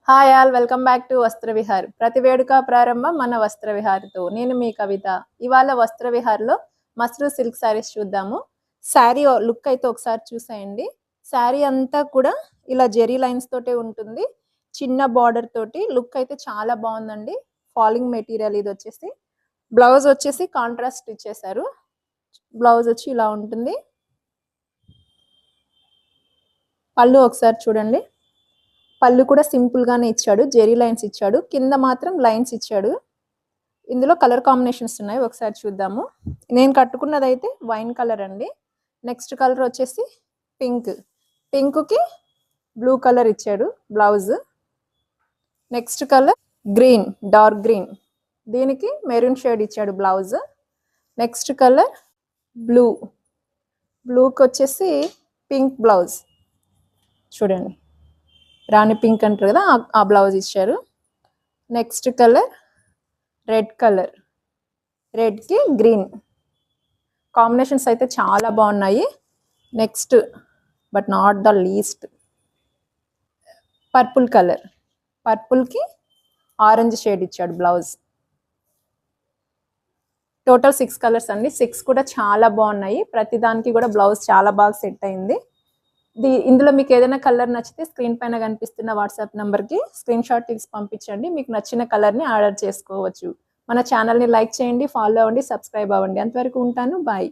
Hi all, welcome back to వస్త్ర విహార్. ప్రతి వేడుక ప్రారంభం మన వస్త్ర విహార్తో. నేను మీ కవిత. ఇవాళ వస్త్ర విహార్లో మస్రూ సిల్క్ శారీస్ చూద్దాము. శారీ లుక్ అయితే ఒకసారి చూసేయండి. శారీ అంతా కూడా ఇలా జెరీ లైన్స్ తోటే ఉంటుంది. చిన్న బార్డర్ తోటి లుక్ అయితే చాలా బాగుందండి. ఫాలింగ్ మెటీరియల్ ఇది వచ్చేసి. బ్లౌజ్ వచ్చేసి కాంట్రాస్ట్ ఇచ్చేసారు. బ్లౌజ్ వచ్చి ఇలా ఉంటుంది. పళ్ళు ఒకసారి చూడండి. పళ్ళు కూడా సింపుల్ గానే ఇచ్చాడు. జెరీ లైన్స్ ఇచ్చాడు. కింద మాత్రం లైన్స్ ఇచ్చాడు. ఇందులో కలర్ కాంబినేషన్స్ ఉన్నాయి, ఒకసారి చూద్దాము. నేను కట్టుకున్నది అయితే వైన్ కలర్ అండి. నెక్స్ట్ కలర్ వచ్చేసి పింక్. పింక్కి బ్లూ కలర్ ఇచ్చాడు blouse. Next colour green, dark green. దీనికి మెరూన్ షేడ్ ఇచ్చాడు బ్లౌజ్. Next colour blue. బ్లూకి వచ్చేసి పింక్ బ్లౌజ్. చూడండి, రాణి పింక్ అంటారు కదా, ఆ బ్లౌజ్ ఇచ్చారు. Next colour red colour. రెడ్కి గ్రీన్ కాంబినేషన్స్ అయితే చాలా బాగున్నాయి. Next but not the least purple colour. పర్పుల్కి ఆరెంజ్ షేడ్ ఇచ్చాడు బ్లౌజ్. టోటల్ 6 కలర్స్ అండి. 6 కూడా చాలా బాగున్నాయి. ప్రతిదానికి కూడా బ్లౌజ్ చాలా బాగా సెట్ అయింది. ఇందులో మీకు ఏదైనా కలర్ నచ్చితే స్క్రీన్ పైన కనిపిస్తున్న వాట్సాప్ నెంబర్కి స్క్రీన్ షాట్ తీసి పంపించండి. మీకు నచ్చిన కలర్ని ఆర్డర్ చేసుకోవచ్చు. మన ఛానల్ని లైక్ చేయండి, ఫాలో అవ్వండి, సబ్స్క్రైబ్ అవ్వండి. అంతవరకు ఉంటాను. బాయ్.